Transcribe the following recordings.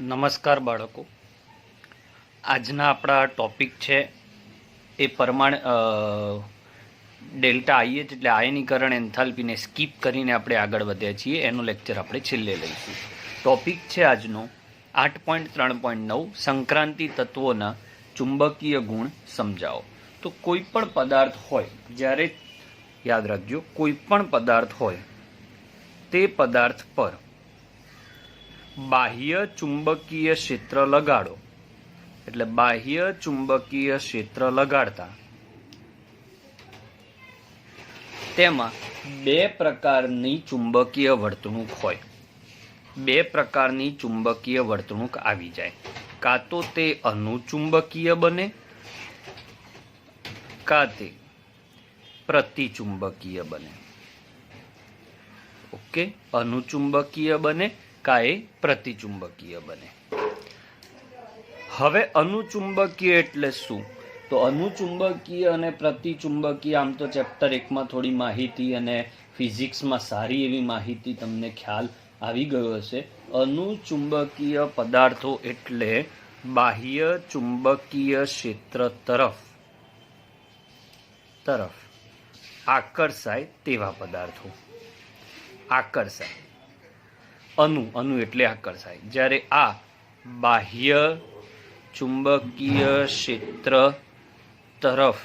નમસ્કાર બાળકો, આજના આપણા ટોપિક છે એ પ્રમાણે ડેલ્ટા આઈએચ એટલે આયનીકરણ એન્થાલ્પીને સ્કીપ કરીને આપણે આગળ વધ્યા છીએ. એનો લેક્ચર આપણે છેલ્લે લઈશું. ટોપિક છે આજનો 8.3.9 સંક્રાંતિ તત્વોના ચુંબકીય ગુણ સમજાવો. તો કોઈ પણ પદાર્થ હોય, જ્યારે યાદ રાખજો, કોઈ પણ પદાર્થ હોય તે પદાર્થ પર બાહ્ય ચુંબકીય ક્ષેત્ર લગાડો, એટલે બાહ્ય ચુંબકીય ક્ષેત્ર લગાડતા તેમાં બે પ્રકારની ચુંબકીય વર્તણૂક હોય. બે પ્રકારની ચુંબકીય વર્તણૂક આવી જાય. કાં તો તે અનુચુંબકીય બને, કાં તે પ્રતિચુંબકીય બને. ઓકે, અનુચુંબકીય બને કાં એ પ્રતિચુંબકીય બને. હવે અનુચુંબકીય એટલે શું? તો અનુચુંબકીય અને પ્રતિચુંબકીય, આમ તો ચેપ્ટર 1માં થોડી માહિતી અને ફિઝિક્સમાં સારી એવી માહિતી તમને ખ્યાલ આવી ગયો હશે. અનુચુંબકીય પદાર્થો એટલે બાહ્ય ચુંબકીય ક્ષેત્ર તરફ આકર્ષાય તેવા પદાર્થો. આકર્ષાય, અનુ એટલે આકર્ષાય. જ્યારે આ બાહ્ય ચુંબકીય ક્ષેત્ર તરફ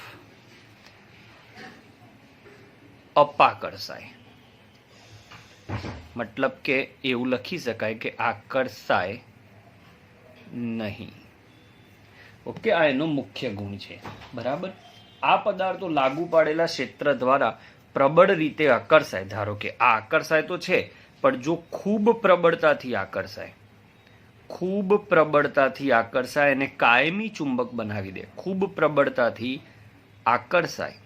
અપાકર્ષાય, મતલબ કે એવું લખી શકાય કે આકર્ષાય નહીં. ઓકે, આ એનો મુખ્ય ગુણ છે. બરાબર. આ પદાર્થો લાગુ પાડેલા ક્ષેત્ર દ્વારા પ્રબળ રીતે આકર્ષાય. ધારો કે આ આકર્ષાય તો છે, પણ જો ખૂબ પ્રબળતાથી આકર્ષાય, ખૂબ પ્રબળતાથી આકર્ષાય અને કાયમી ચુંબક બનાવી દે. ખૂબ પ્રબળતાથી આકર્ષાય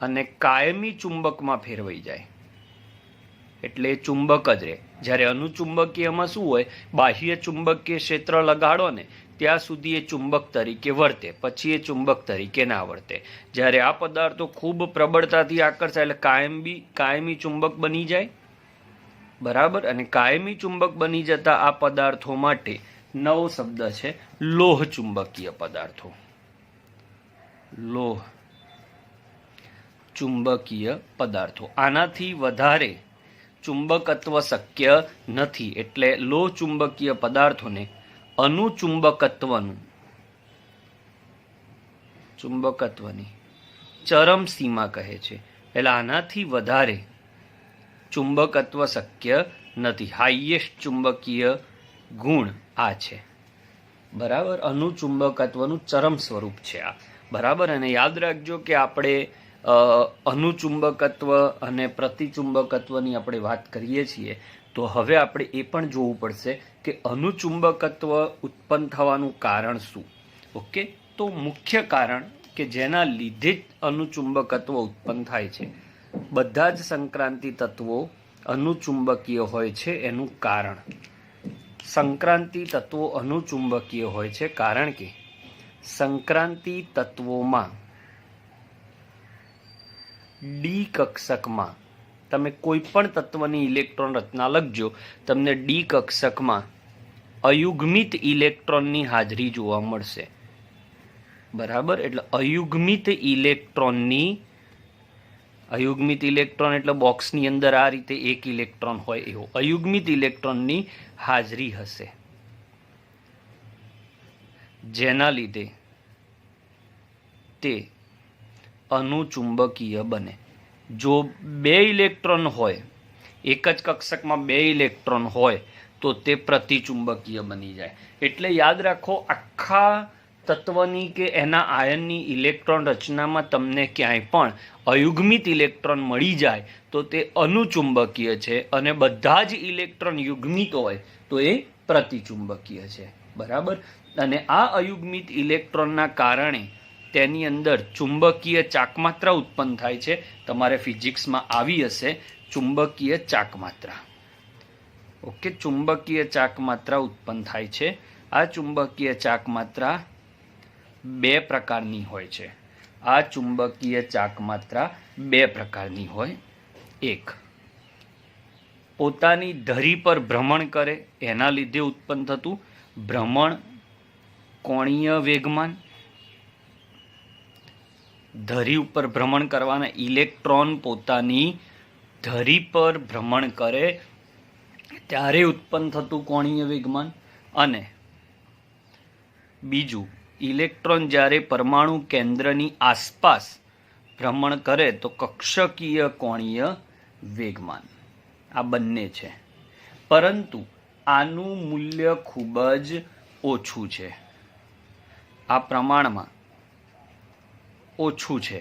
અને કાયમી ચુંબકમાં ફેરવાઈ જાય એટલે ચુંબક જ રહે. જ્યારે અનુચુંબકીયમાં શું હોય, બાહ્ય ચુંબકીય ક્ષેત્ર લગાડો ને ત્યાં સુધી એ ચુંબક તરીકે વર્તે, પછી એ ચુંબક તરીકે ના વર્તે. જ્યારે આ પદાર્થો ખૂબ પ્રબળતાથી આકર્ષાય એટલે કાયમી ચુંબક બની જાય. બરાબર. અને કાયમી ચુંબક બની જતા આ પદાર્થો માટે નવો શબ્દ છે લોહ ચુંબકીય પદાર્થો. લોહ ચુંબકીય પદાર્થો. આનાથી વધારે ચુંબકત્વ શક્ય નથી, એટલે લોહ ચુંબકીય પદાર્થોને ચુંબકત્વની ચરમ સીમા કહે છે. એટલે આનાથી વધારે ચુંબકત્વ શક્ય નથી. હાઈએસ્ટ ચુંબકીય ગુણ આ છે. બરાબર. અનુચુંબકત્વનું ચરમ સ્વરૂપ છે આ. બરાબર. અને યાદ રાખજો કે આપણે અનુચુંબકત્વ અને પ્રતિચુંબકત્વની આપણે વાત કરીએ છીએ, તો હવે આપણે એ પણ જોવું પડશે કે અનુચુંબકત્વ ઉત્પન્ન થવાનું કારણ શું. ઓકે, તો મુખ્ય કારણ કે જેના લીધે જ અનુચુંબકત્વ ઉત્પન્ન થાય છે, બધા જ સંક્રાંતિ તત્વો અનુચુંબકીય હોય છે. એનું કારણ, સંક્રાંતિ તત્વો અનુચુંબકીય હોય છે કારણ કે સંક્રાંતિ તત્વોમાં ડી કક્ષકમાં, તમે કોઈ પણ તત્વની ઇલેક્ટ્રોન રચના લખજો, તમને ડી કક્ષકમાં અયુગ્મિત ઇલેક્ટ્રોનની હાજરી જોવા મળશે. બરાબર. એટલે અયુગ્મિત ઇલેક્ટ્રોન એટલે બોક્સની અંદર આ રીતે એક ઇલેક્ટ્રોન હોય એવો અયુગ્મિત ઇલેક્ટ્રોનની હાજરી હશે, જેના લીધે તે અનુચુંબકીય બને. જો બે ઇલેક્ટ્રોન હોય, એક જ કક્ષકમાં બે ઇલેક્ટ્રોન હોય, તો તે પ્રતિચુંબકીય બની જાય. એટલે યાદ રાખો, આખા તત્વની કે એના આયનની ઇલેક્ટ્રોન રચનામાં તમને ક્યાંય પણ અયુગ્મિત ઇલેક્ટ્રોન મળી જાય તો તે અનુચુંબકીય છે, અને બધા જ ઇલેક્ટ્રોન યુગ્મિત હોય તો એ પ્રતિચુંબકીય છે. બરાબર. અને આ અયુગ્મિત ઇલેક્ટ્રોનના કારણે તેની અંદર ચુંબકીય ચાકમાત્રા ઉત્પન્ન થાય છે. તમારે ફિઝિક્સમાં આવી હશે ચુંબકીય ચાકમાત્રા. ઓકે, ચુંબકીય ચાકમાત્રા ઉત્પન્ન થાય છે. આ ચુંબકીય ચાકમાત્રા બે પ્રકારની હોય છે. આ ચુંબકીય ચાકમાત્રા બે પ્રકારની હોય. એક પોતાની ધરી પર ભ્રમણ કરે એના લીધે ઉત્પન્ન થતું ભ્રમણ કોણીય વેગમાન. ધરી ઉપર ભ્રમણ કરવાના ઇલેક્ટ્રોન પોતાની ધરી પર ભ્રમણ કરે ત્યારે ઉત્પન્ન થતું કોણીય વેગમાન. અને બીજું, ઇલેક્ટ્રોન જ્યારે પરમાણુ કેન્દ્રની આસપાસ ભ્રમણ કરે તો કક્ષકીય કોણીય વેગમાન. આ બંને છે, પરંતુ આનું મૂલ્ય ખૂબ જ ઓછું છે. આ પ્રમાણમાં ઓછું છે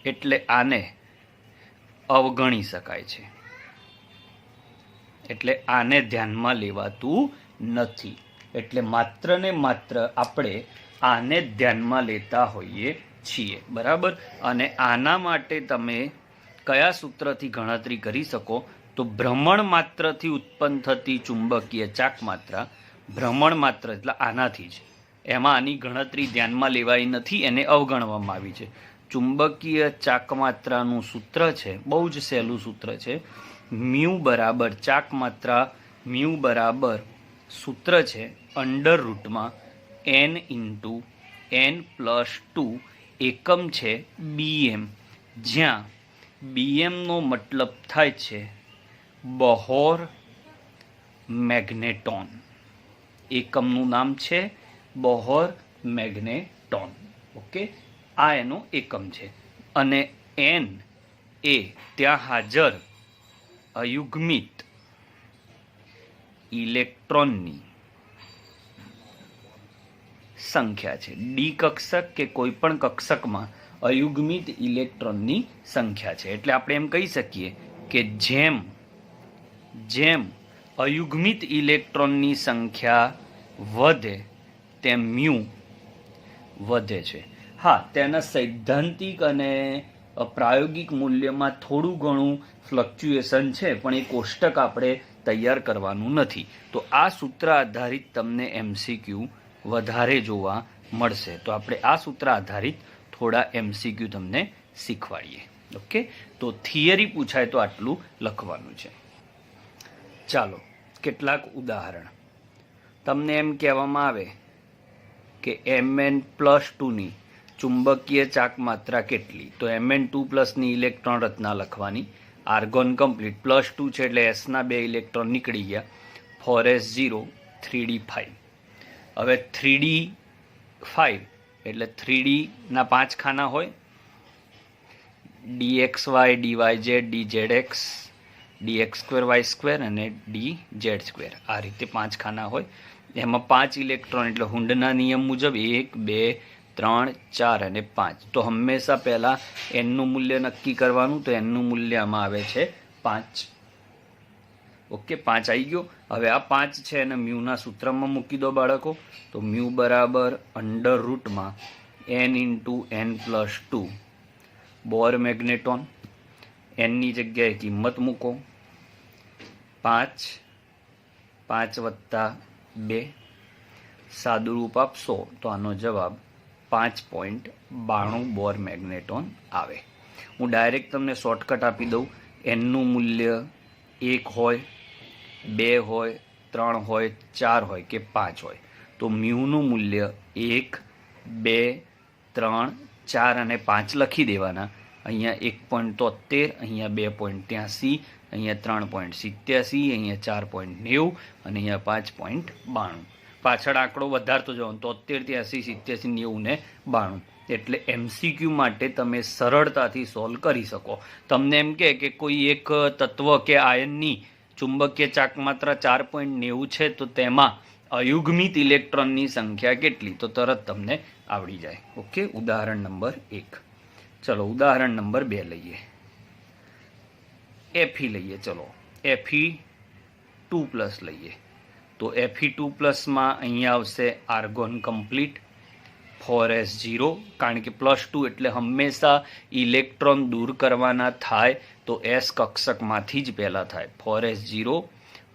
એટલે આને અવગણી શકાય છે, એટલે આને ધ્યાનમાં લેવાતું નથી. એટલે માત્ર ને માત્ર આપણે આને ધ્યાનમાં લેતા હોઈએ છીએ, બરાબર. અને આના માટે તમે કયા સૂત્રથી ગણતરી કરી શકો? તો ભ્રમણ માત્રથી ઉત્પન્ન થતી ચુંબકીય ચાક માત્રા, ભ્રમણ માત્ર એટલે આનાથી જ, એમાં આની ગણતરી ધ્યાનમાં લેવાઈ નથી, એને અવગણવામાં આવી છે. ચુંબકીય ચાક માત્રાનું સૂત્ર છે, બહુ જ સહેલું સૂત્ર છે. મ્યુ બરાબર ચાક માત્રા, મ્યુ બરાબર સૂત્ર છે અંડર રૂટમાં n ઇન્ટુ n+2, એકમ છે BM, જ્યાં BMનો મતલબ થાય છે બોહર મેગ્નેટોન. એકમનું નામ છે બોહર મેગ્નેટોન. ઓકે, આ એનો એકમ છે. અને n એ ત્યાં હાજર અયુગ્મિત ઇલેક્ટ્રોનની સંખ્યા છે. ડી કક્ષક કે કોઈ પણ કક્ષકમાં અયુગ્મિત ઇલેક્ટ્રોનની સંખ્યા છે. એટલે આપણે એમ કહી શકીએ કે જેમ જેમ અયુગ્મિત ઇલેક્ટ્રોનની સંખ્યા વધે તેમ મ્યુ વધે છે. હા, તેના સૈદ્ધાંતિક અને પ્રાયોગિક મૂલ્યમાં થોડું ઘણું ફ્લક્ચ્યુએશન છે, પણ એ કોષ્ટક આપણે તૈયાર કરવાનું નથી. તો આ સૂત્ર આધારિત તમને MCQ વધારે જોવા મળશે. તો આપણે આ સૂત્ર આધારિત થોડા MCQ તમને શીખવાડીએ. ઓકે, તો થિયરી પૂછાય તો આટલું લખવાનું છે. ચાલો કેટલાક ઉદાહરણ. તમને એમ કહેવામાં આવે કે Mn+2ની ચુંબકીય ચાક માત્રા કેટલી? તો Mn2+ની ઇલેક્ટ્રોન રચના લખવાની. આર્ગોન કમ્પ્લીટ, +2 છે એટલે એસના 2 ઇલેક્ટ્રોન નીકળી ગયા. 4s0 3d5. હવે 3d5 એટલે 3d ના 5 ખાના હોય, dxy dyz dzx dx2y2 અને dz2, આ રીતે 5 ખાના હોય. એમાં 5 ઇલેક્ટ્રોન એટલે હુન્ડના નિયમ મુજબ 1 2 3 4 અને 5. તો હંમેશા પહેલા એનનું મૂલ્ય નક્કી કરવાનું. તો એનનું મૂલ્ય આમાં આવે છે 5. ઓકે, 5 આવી ગયો. હવે આ 5 છે એને મ્યુના સૂત્રમાં મૂકી દો બાળકો. તો મ્યુ બરાબર અંડર રૂટમાં n ઇન્ટુ n+2 બોર મેગ્નેટોન. એનની જગ્યાએ કિંમત મૂકો 5, 5 + 2, સાદુરૂપ આપશો તો આનો જવાબ 5.92 બોર મેગ્નેટોન આવે. હું ડાયરેક્ટ તમને શોર્ટકટ આપી દઉં. એનનું મૂલ્ય 1 હોય, 2 હોય, 3 હોય, 4 હોય કે 5 હોય, તો મ્યુનું મૂલ્ય 1, 2, 3, 4 અને 5 લખી દેવાના. અહીંયા 1.73, અહીંયા 2.83, અહીંયા 3.87, અહીંયા 4.90 અને અહીંયા 5.92. પાછળ આંકડો વધારતો જવાનો. 73, 83, 87, 90 ને 92. એટલે MCQ માટે તમે સરળતાથી સોલ્વ કરી શકો. તમને એમ કે કોઈ એક તત્વ કે આયનની ચુંબકીય ચાક માત્રા 4.90 છે, તો તેમાં અયુગ્મિત ઇલેક્ટ્રોનની સંખ્યા કેટલી? તો તરત તમને આવડી જાય. ઓકે, ઉદાહરણ નંબર 1. ચલો ઉદાહરણ નંબર 2 લઈએ. Fe લઈએ. ચલો Fe2+ લઈએ. તો Fe2+ અહીંયા આવશે આર્ગોન કમ્પ્લીટ, 4s0, કારણ કે +2 એટલે હંમેશા ઇલેક્ટ્રોન દૂર કરવાના થાય તો s કક્ષકમાંથી જ પહેલા થાય. 4s0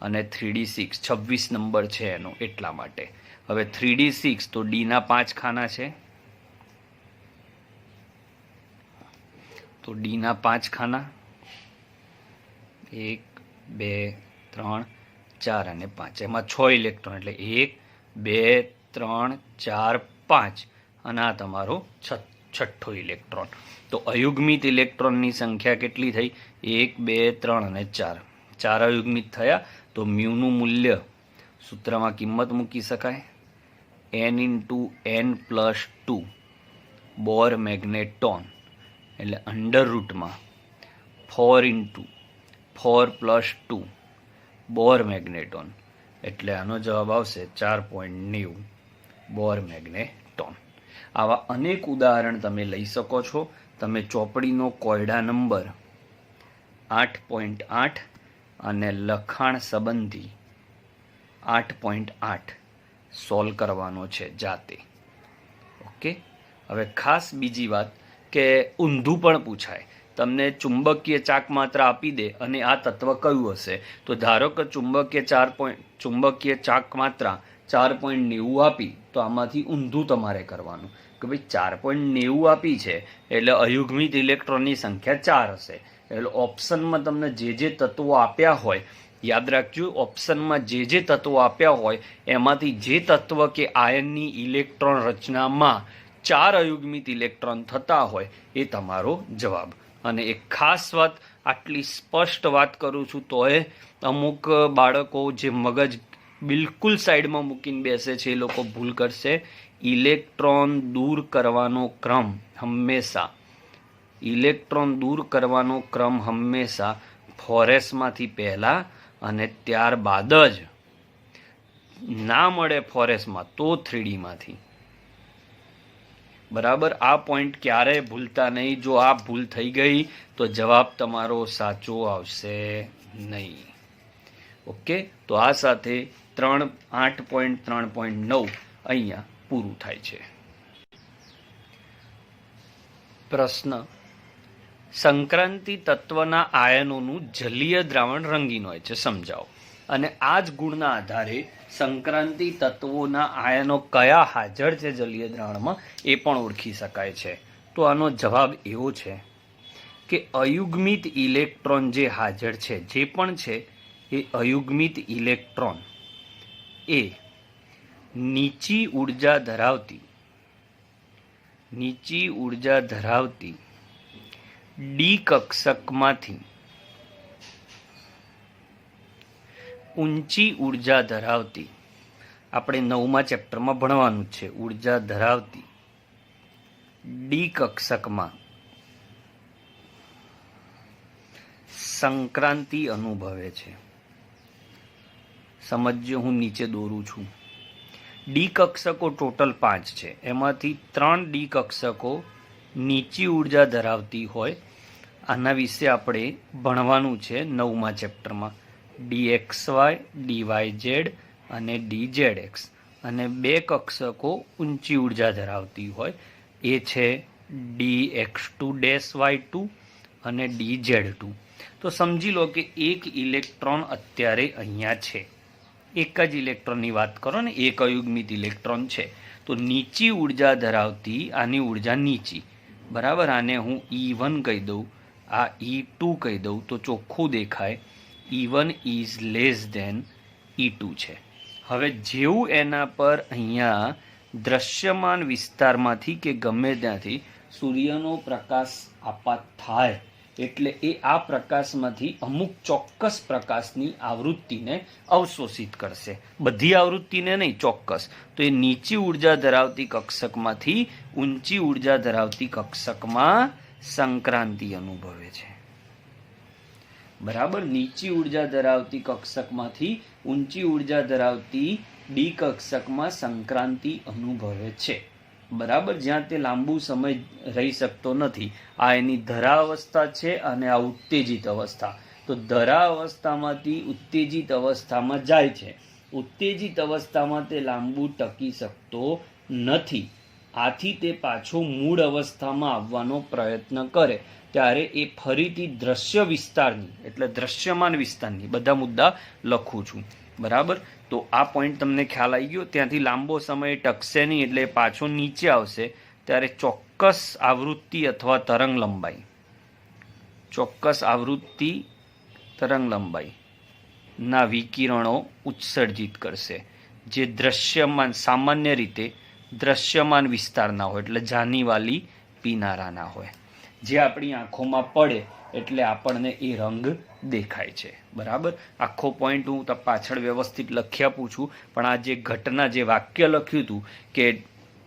અને 3d6, 26 નંબર છે એનો, એટલા માટે. હવે 3d6 તો d ના 5 ખાના છે, તો d ના 5 ખાના 1 2 3 4 અને 5 એમાં 6 ઇલેક્ટ્રોન એટલે 1 2 3 4 5 અને આ તમારો છઠ્ઠો ઇલેક્ટ્રોન. તો અયુગ્મિત ઇલેક્ટ્રોનની સંખ્યા કેટલી થઈ? 1 2 3 અને 4. 4 અયુગ્મિત થયા તો મ્યુનું મૂલ્ય સૂત્રમાં કિંમત મૂકી શકાય n×n+2 બોર મેગ્નેટોન એટલે અંડર રૂટમાં 4×4+2 બોર મેગ્નેટોન એટલે આનો જવાબ આવશે 4.90 બોર મેગ્નેટોન. આવા અનેક ઉદાહરણ તમે લઈ શકો છો. તમે ચોપડીનો કોયડા નંબર 8.8 અને લખાણ સંબંધી 8.8 સોલ્વ કરવાનો છે જાતે. ઓકે. હવે ખાસ બીજી વાત કે ઊંધું પણ પૂછાય. તમને ચુંબકીય ચાક માત્ર આપી દે અને આ તત્વ કયું હશે, તો ધારો કે ચુંબકીય ચાક માત્રા 4.90 આપી તો આમાંથી ઊંધું તમારે કરવાનું કે ભાઈ 4.90 આપી છે એટલે અયુગ્મિત ઇલેક્ટ્રોનની સંખ્યા 4 હશે. એટલે ઓપ્શનમાં તમને જે તત્વો આપ્યા હોય, યાદ રાખજો, ઓપ્શનમાં જે તત્વો આપ્યા હોય એમાંથી જે તત્વ કે આયનની ઇલેક્ટ્રોન રચનામાં 4 અયુગ્મિત ઇલેક્ટ્રોન થતા હોય એ તમારો જવાબ. અને એક ખાસ વાત, આટલી સ્પષ્ટ વાત કરું છું તોય અમુક બાળકો જે મગજ બિલકુલ સાઈડમાં મૂકીને બેસે છે એ લોકો ભૂલ કરશે. ઇલેક્ટ્રોન દૂર કરવાનો ક્રમ હંમેશા ફોરેસમાંથી પહેલા અને ત્યારબાદ જ. ના મળે ફોરેસમાં તો 3Dમાંથી. બરાબર. આ પોઈન્ટ ક્યારેય ભૂલતા નહીં. જો આ ભૂલ થઈ ગઈ તો જવાબ તમારો સાચો આવશે નહીં. ઓકે. તો આ સાથે 8.3.9 અહીંયા પૂરું થાય છે. પ્રશ્ન: સંક્રાંતિ તત્વના આયનોનું જલીય દ્રાવણ રંગીન હોય છે, સમજાવો. અને આ જ ગુણના આધારે સંક્રાંતિ તત્વોના આયનો કયા હાજર છે જલીય દ્રાવણમાં એ પણ ઓળખી શકાય છે. તો આનો જવાબ એવો છે કે અયુગ્મિત ઇલેક્ટ્રોન જે હાજર છે, જે પણ છે એ અયુગ્મિત ઇલેક્ટ્રોન એ નીચી ઉર્જા ધરાવતી ડી કક્ષકમાંથી ઊંચી ઉર્જા ધરાવતી, આપણે 9મા ચેપ્ટરમાં ભણવાનું છે, ઉર્જા ધરાવતી ડી કક્ષકમાં સંક્રાંતિ અનુભવે છે. સમજજો, હું નીચે દોરું છું. ડી કક્ષકો ટોટલ 5 છે. એમાંથી 3 ડી કક્ષકો નીચી ઉર્જા ધરાવતી હોય. આના વિશે આપણે ભણવાનું છે 9મા ચેપ્ટરમાં. DXY, DYZ અને DZX. અને 2 કક્ષકો ઊંચી ઉર્જા ધરાવતી હોય એ છે DX2-Y2 અને DZ2. તો સમજી લો કે એક ઇલેક્ટ્રોન અત્યારે અહીંયા છે. એક જ ઇલેક્ટ્રોનની વાત કરો ને, એક અયુગ્મિત ઇલેક્ટ્રોન છે. તો નીચી ઉર્જા ધરાવતી, આની ઉર્જા નીચી, બરાબર. આને હું E1 કહી દઉં, આ E2 કહી દઉં તો ચોખ્ખું દેખાય E1 is less than E2 છે. હવે જેવું એના પર અહીંયા દ્રશ્યમાન વિસ્તારમાંથી કે ગમે ત્યાંથી સૂર્યનો પ્રકાશ આપાત થાય એટલે એ આ પ્રકાશમાંથી અમુક ચોક્કસ પ્રકાશની આવૃત્તિને અવશોષિત કરશે. બધી આવૃત્તિને નહીં, ચોક્કસ. તો એ નીચી ઉર્જા ધરાવતી કક્ષકમાંથી ઊંચી ઉર્જા ધરાવતી કક્ષકમાં સંક્રાંતિ અનુભવે છે. બરાબર. નીચી ઉર્જા ધરાવતી કક્ષકમાંથી ઊંચી ઉર્જા ધરાવતી ડી કક્ષકમાં સંક્રાંતિ અનુભવે છે. બરાબર. જ્યાં તે લાંબુ સમય રહી શકતો નથી. આ એની ધરા અવસ્થા છે અને આ ઉત્તેજિત અવસ્થા. તો ધરા અવસ્થામાંથી ઉત્તેજિત અવસ્થામાં જાય છે. ઉત્તેજિત અવસ્થામાં તે લાંબુ ટકી શકતો નથી. આથી તે પાછો મૂળ અવસ્થામાં આવવાનો પ્રયત્ન કરે ત્યારે એ ફરીથી દ્રશ્ય વિસ્તારની, એટલે દ્રશ્યમાન વિસ્તારની, બધા મુદ્દા લખું છું. બરાબર. તો આ પોઈન્ટ તમને ખ્યાલ આવી ગયો. ત્યાંથી લાંબો સમય ટકશે નહીં એટલે પાછો નીચે આવશે ત્યારે ચોક્કસ આવૃત્તિ અથવા તરંગ લંબાઈ ના વિકિરણો ઉત્સર્જિત કરશે, જે દ્રશ્યમાન સામાન્ય રીતે દ્રશ્યમાન વિસ્તારના હોય, એટલે જાનીવાલી પીનારાના હોય. જે આપણી આંખોમાં પડે એટલે આપણને એ રંગ દેખાય છે. બરાબર. આખો પોઈન્ટ હું પાછળ વ્યવસ્થિત લખી આપું છું, પણ આ જે ઘટના, જે વાક્ય લખ્યું હતું કે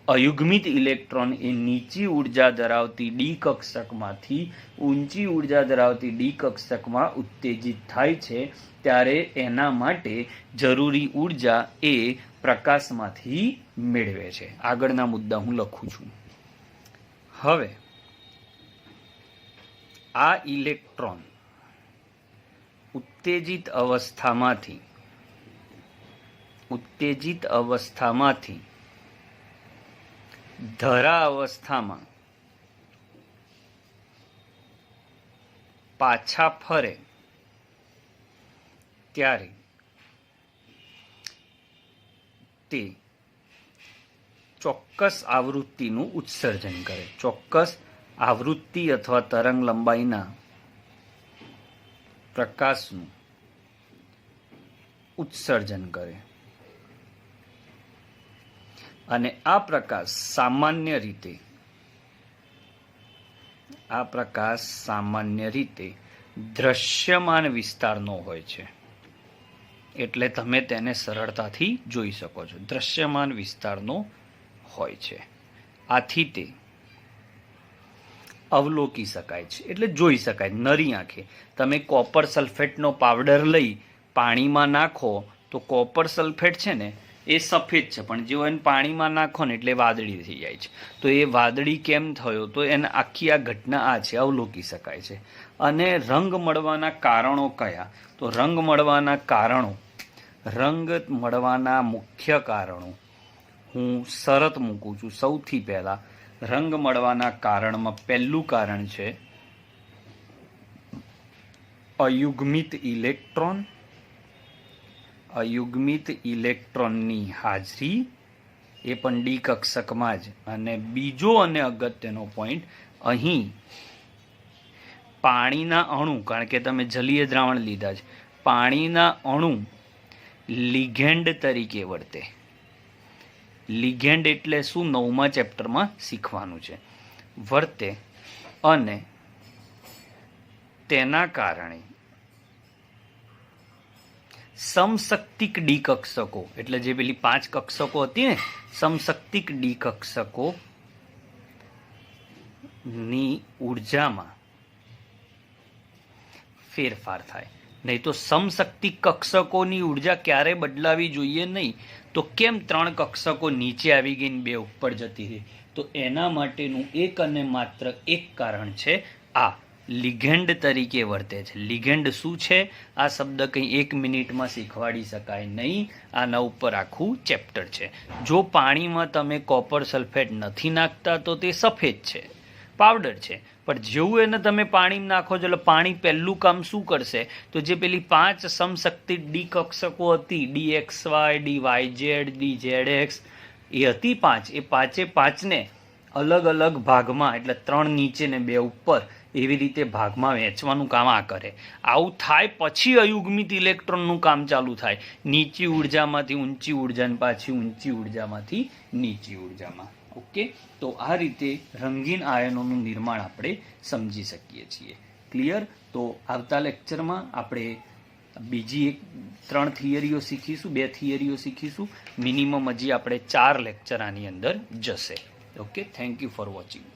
અયુગ્મિત ઇલેક્ટ્રોન એ નીચી ઉર્જા ધરાવતી ડી કક્ષકમાંથી ઊંચી ઉર્જા ધરાવતી ડી કક્ષકમાં ઉત્તેજિત થાય છે, ત્યારે એના માટે જરૂરી ઉર્જા એ પ્રકાશમાંથી મેળવે છે. આગળના મુદ્દા હું લખું છું. હવે આ ઇલેક્ટ્રોન ઉત્તેજિત અવસ્થામાંથી ધરા અવસ્થામાં પાછા ફરે ત્યારે તે ચોક્કસ આવૃત્તિનું ઉત્સર્જન કરે. ચોક્કસ આવૃત્તિ અથવા તરંગ લંબાઈના પ્રકાશનું ઉત્સર્જન કરે, અને આ પ્રકાશ સામાન્ય રીતે દ્રશ્યમાન વિસ્તારનો હોય છે. એટલે તમે તેને સરળતાથી જોઈ શકો છો. દ્રશ્યમાન વિસ્તારનો હોય છે. આથી તે અવલોકી શકાય છે, એટલે જોઈ શકાય. નરી આંખે તમે કોપર સલ્ફેટનો પાવડર લઈ પાણીમાં નાખો તો કોપર સલ્ફેટ છે ને એ સફેદ છે, પણ જો એને પાણીમાં નાખો ને એટલે વાદળી થઈ જાય છે. તો એ વાદળી કેમ થયો? તો એને આખી આ ઘટના આ છે, અવલોકી શકાય છે. અને રંગ મળવાના કારણો કયા? તો રંગ મળવાના મુખ્ય કારણો હું શરત મૂકું છું. સૌથી પહેલા રંગ મળવાના કારણમાં પહેલું કારણ છે અયુગ્મિત ઇલેક્ટ્રોનની હાજરી, એ પણ ડી કક્ષકમાં જ. અને બીજો અને અગત્યનો પોઈન્ટ, અહીં પાણીના અણુ, કારણ કે તમે જલીય દ્રાવણ લીધા છે, પાણીના અણુ લિગેન્ડ તરીકે વર્તે. લિગેન્ડ એટલે શું? 9મા ચેપ્ટરમાં શીખવાનું છે. વર્તે, અને તેના કારણે સમશક્તિક ડી કક્ષકો, એટલે જે પેલી 5 કક્ષકો હતી ને, સમશક્તિક ડી કક્ષકો ની ઉર્જામાં ફેરફાર થાય. નહીં તો સમશક્તિક કક્ષકોની ઉર્જા ક્યારે બદલાવી જોઈએ નહીં. તો કેમ 3 કક્ષકો નીચે આવી ગઈ ને 2 ઉપર જતી રહી? તો એના માટેનું એક અને માત્ર એક કારણ છે આ લિગેન્ડ તરીકે વર્તે છે. લિગેન્ડ શું છે? આ શબ્દ કંઈ 1 મિનિટમાં શીખવાડી શકાય નહીં. આના ઉપર આખું ચેપ્ટર છે. જો પાણીમાં તમે કોપર સલ્ફેટ નથી નાખતા તો તે સફેદ છે, પાવડર છે. પણ જેવું એને તમે પાણીમાં નાખો છો એટલે પાણી પહેલું કામ શું કરશે? તો જે પેલી 5 સમશક્તિ ડી કક્ષકો હતી, DXY, DYZ, DZX, એ હતી 5, એ 5ને અલગ અલગ ભાગમાં, એટલે 3 નીચે ને 2 ઉપર, એવી રીતે ભાગમાં વહેંચવાનું કામ આ કરે. આવું થાય પછી અયુગ્મિત ઇલેક્ટ્રોનનું કામ ચાલુ થાય. નીચી ઉર્જામાંથી ઊંચી ઉર્જા, પાછી ઊંચી ઉર્જામાંથી નીચી ઉર્જામાં. ઓકે, તો આ રીતે રંગીન આયનોનું નિર્માણ આપણે સમજી શકીએ છીએ. ક્લિયર? તો આવતા લેક્ચરમાં આપણે બીજી 3 થિયરીઓ શીખીશું, 2 થિયરીઓ શીખીશું. મિનિમમ હજી આપણે 4 લેક્ચર આની અંદર જશે. Okay, thank you for watching.